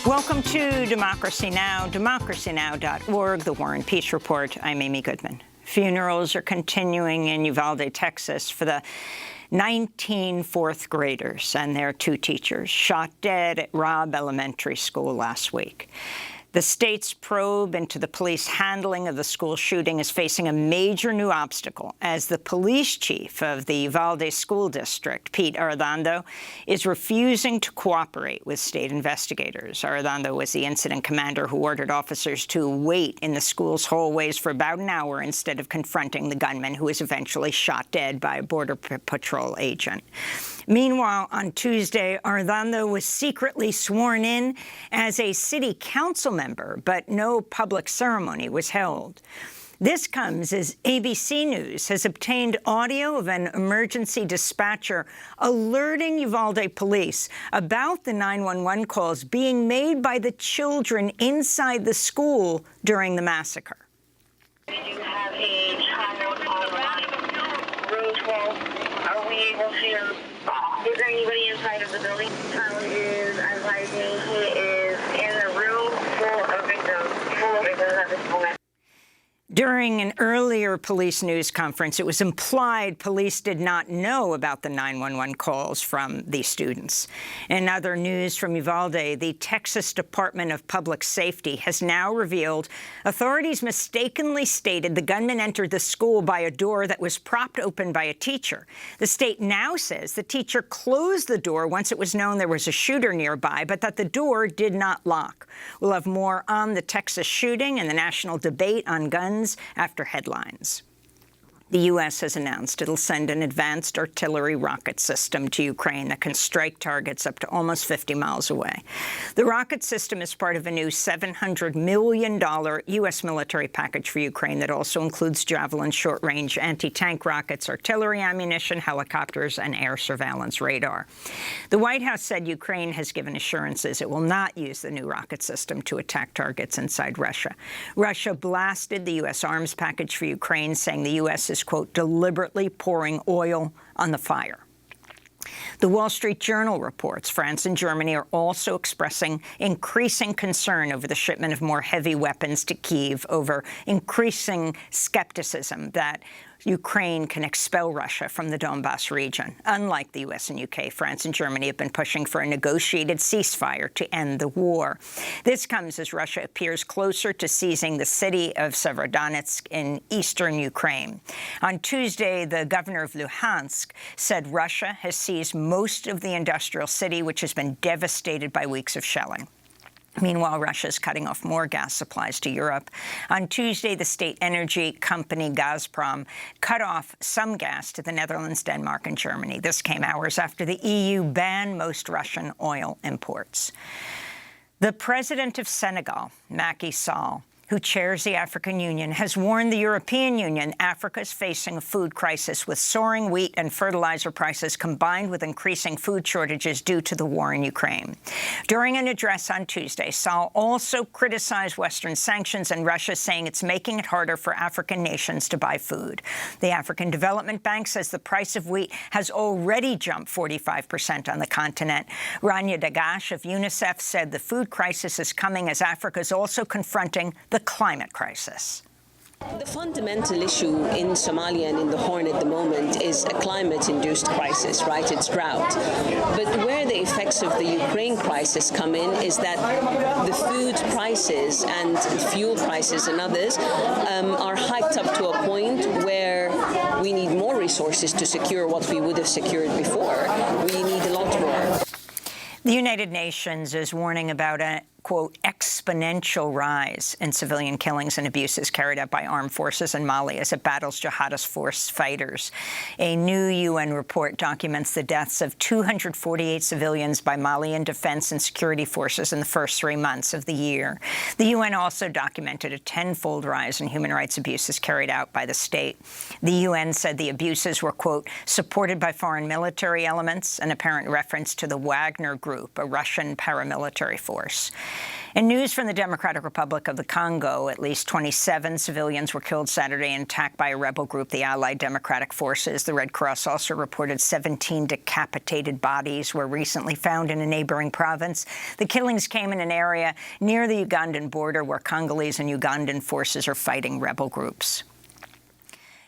Welcome to Democracy Now!, democracynow.org, The War and Peace Report. I'm Amy Goodman. Funerals are continuing in Uvalde, Texas, for the 19 fourth graders and their two teachers shot dead at Robb Elementary School last week. The state's probe into the police handling of the school shooting is facing a major new obstacle as the police chief of the Uvalde School District, Pete Arredondo, is refusing to cooperate with state investigators. Arredondo was the incident commander who ordered officers to wait in the school's hallways for about an hour instead of confronting the gunman who was eventually shot dead by a Border Patrol agent. Meanwhile, on Tuesday, Arredondo was secretly sworn in as a city council member, but no public ceremony was held. This comes as ABC News has obtained audio of an emergency dispatcher alerting Uvalde police about the 911 calls being made by the children inside the school during the massacre. We do have a child on row 12. Are we able to... Is there anybody inside of the building? Child is advising he is in the room full of victims at this moment. During an earlier police news conference, it was implied police did not know about the 911 calls from these students. In other news from Uvalde, the Texas Department of Public Safety has now revealed authorities mistakenly stated the gunman entered the school by a door that was propped open by a teacher. The state now says the teacher closed the door once it was known there was a shooter nearby, but that the door did not lock. We'll have more on the Texas shooting and the national debate on guns after headlines. The U.S. has announced it'll send an advanced artillery rocket system to Ukraine that can strike targets up to almost 50 miles away. The rocket system is part of a new $700 million U.S. military package for Ukraine that also includes Javelin short-range anti-tank rockets, artillery ammunition, helicopters, and air surveillance radar. The White House said Ukraine has given assurances it will not use the new rocket system to attack targets inside Russia. Russia blasted the U.S. arms package for Ukraine, saying the U.S. is, quote, deliberately pouring oil on the fire. The Wall Street Journal reports France and Germany are also expressing increasing concern over the shipment of more heavy weapons to Kyiv, over increasing skepticism that Ukraine can expel Russia from the Donbass region. Unlike the U.S. and U.K., France and Germany have been pushing for a negotiated ceasefire to end the war. This comes as Russia appears closer to seizing the city of Severodonetsk in eastern Ukraine. On Tuesday, the governor of Luhansk said Russia has seized most of the industrial city, which has been devastated by weeks of shelling. Meanwhile, Russia is cutting off more gas supplies to Europe. On Tuesday, the state energy company Gazprom cut off some gas to the Netherlands, Denmark, and Germany. This came hours after the EU banned most Russian oil imports. The president of Senegal, Macky Sall, who chairs the African Union, has warned the European Union Africa is facing a food crisis with soaring wheat and fertilizer prices combined with increasing food shortages due to the war in Ukraine. During an address on Tuesday, Sall also criticized Western sanctions and Russia, saying it's making it harder for African nations to buy food. The African Development Bank says the price of wheat has already jumped 45% on the continent. Rania Dagash of UNICEF said the food crisis is coming as Africa is also confronting the climate crisis. The fundamental issue in Somalia and in the Horn at the moment is a climate-induced crisis, right? It's drought. But where the effects of the Ukraine crisis come in is that the food prices and fuel prices and others are hiked up to a point where we need more resources to secure what we would have secured before. We need a lot more. The United Nations is warning about a, quote, exponential rise in civilian killings and abuses carried out by armed forces in Mali as it battles jihadist force fighters. A new UN report documents the deaths of 248 civilians by Malian defense and security forces in the first 3 months of the year. The UN also documented a tenfold rise in human rights abuses carried out by the state. The UN said the abuses were, quote, supported by foreign military elements, an apparent reference to the Wagner Group, a Russian paramilitary force. In news from the Democratic Republic of the Congo, at least 27 civilians were killed Saturday in an attack by a rebel group, the Allied Democratic Forces. The Red Cross also reported 17 decapitated bodies were recently found in a neighboring province. The killings came in an area near the Ugandan border where Congolese and Ugandan forces are fighting rebel groups.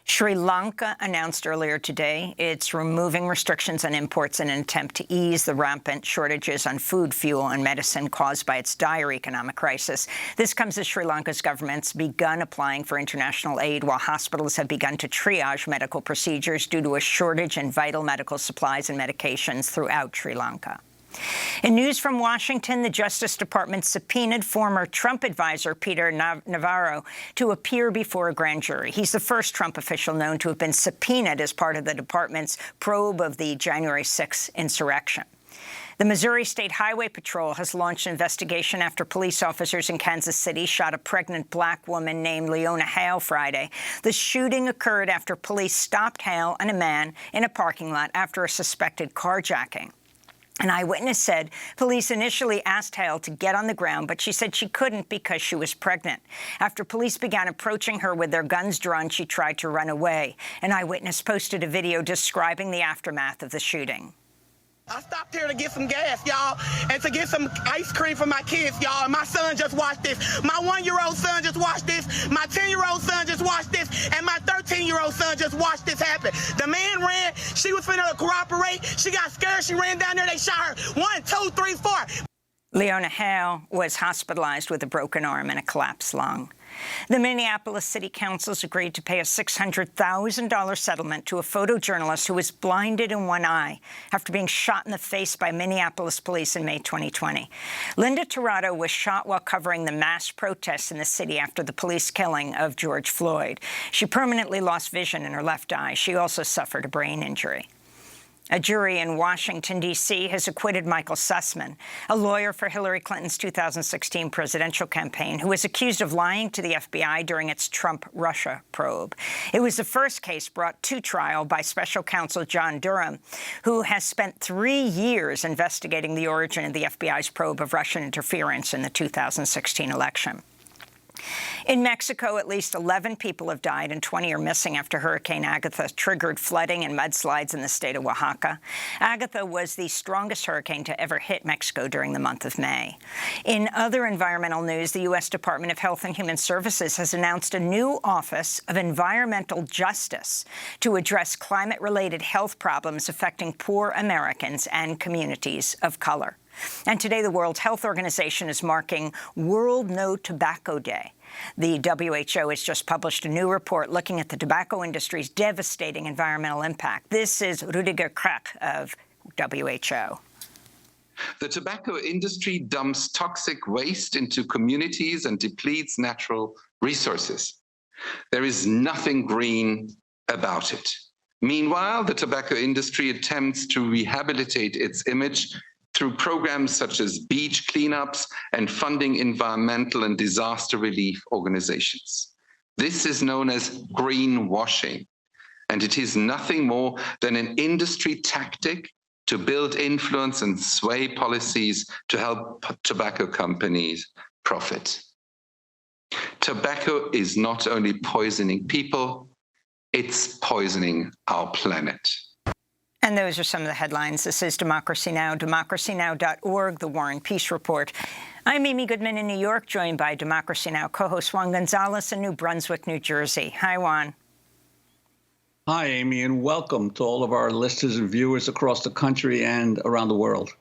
Sri Lanka announced earlier today it's removing restrictions on imports in an attempt to ease the rampant shortages on food, fuel, and medicine caused by its dire economic crisis. This comes as Sri Lanka's government's begun applying for international aid while hospitals have begun to triage medical procedures due to a shortage in vital medical supplies and medications throughout Sri Lanka. In news from Washington, the Justice Department subpoenaed former Trump advisor Peter Navarro to appear before a grand jury. He's the first Trump official known to have been subpoenaed as part of the department's probe of the January 6th insurrection. The Missouri State Highway Patrol has launched an investigation after police officers in Kansas City shot a pregnant black woman named Leona Hale Friday. The shooting occurred after police stopped Hale and a man in a parking lot after a suspected carjacking. An eyewitness said police initially asked Hale to get on the ground, but she said she couldn't because she was pregnant. After police began approaching her with their guns drawn, she tried to run away. An eyewitness posted a video describing the aftermath of the shooting. I stopped here to get some gas, y'all, and to get some ice cream for my kids, y'all. And my son just watched this. My 1-year-old son just watched this. My 10-year-old son just watched this. And my 13-year-old son just watched this happen. The man ran. She was finna cooperate. She got scared. She ran down there. They shot her. 1, 2, 3, 4. Leona Hale was hospitalized with a broken arm and a collapsed lung. The Minneapolis City Council's agreed to pay a $600,000 settlement to a photojournalist who was blinded in one eye after being shot in the face by Minneapolis police in May 2020. Linda Tirado was shot while covering the mass protests in the city after the police killing of George Floyd. She permanently lost vision in her left eye. She also suffered a brain injury. A jury in Washington, D.C. has acquitted Michael Sussman, a lawyer for Hillary Clinton's 2016 presidential campaign, who was accused of lying to the FBI during its Trump-Russia probe. It was the first case brought to trial by special counsel John Durham, who has spent 3 years investigating the origin of the FBI's probe of Russian interference in the 2016 election. In Mexico, at least 11 people have died and 20 are missing after Hurricane Agatha triggered flooding and mudslides in the state of Oaxaca. Agatha was the strongest hurricane to ever hit Mexico during the month of May. In other environmental news, the U.S. Department of Health and Human Services has announced a new Office of Environmental Justice to address climate-related health problems affecting poor Americans and communities of color. And today, the World Health Organization is marking World No Tobacco Day. The WHO has just published a new report looking at the tobacco industry's devastating environmental impact. This is Rudiger Krach of WHO. The tobacco industry dumps toxic waste into communities and depletes natural resources. There is nothing green about it. Meanwhile, the tobacco industry attempts to rehabilitate its image through programs such as beach cleanups and funding environmental and disaster relief organizations. This is known as greenwashing, and it is nothing more than an industry tactic to build influence and sway policies to help tobacco companies profit. Tobacco is not only poisoning people, it's poisoning our planet. And those are some of the headlines. This is Democracy Now!, democracynow.org, The War and Peace Report. I'm Amy Goodman in New York, joined by Democracy Now! Co-host Juan Gonzalez in New Brunswick, New Jersey. Hi, Juan. Hi, Amy, and welcome to all of our listeners and viewers across the country and around the world.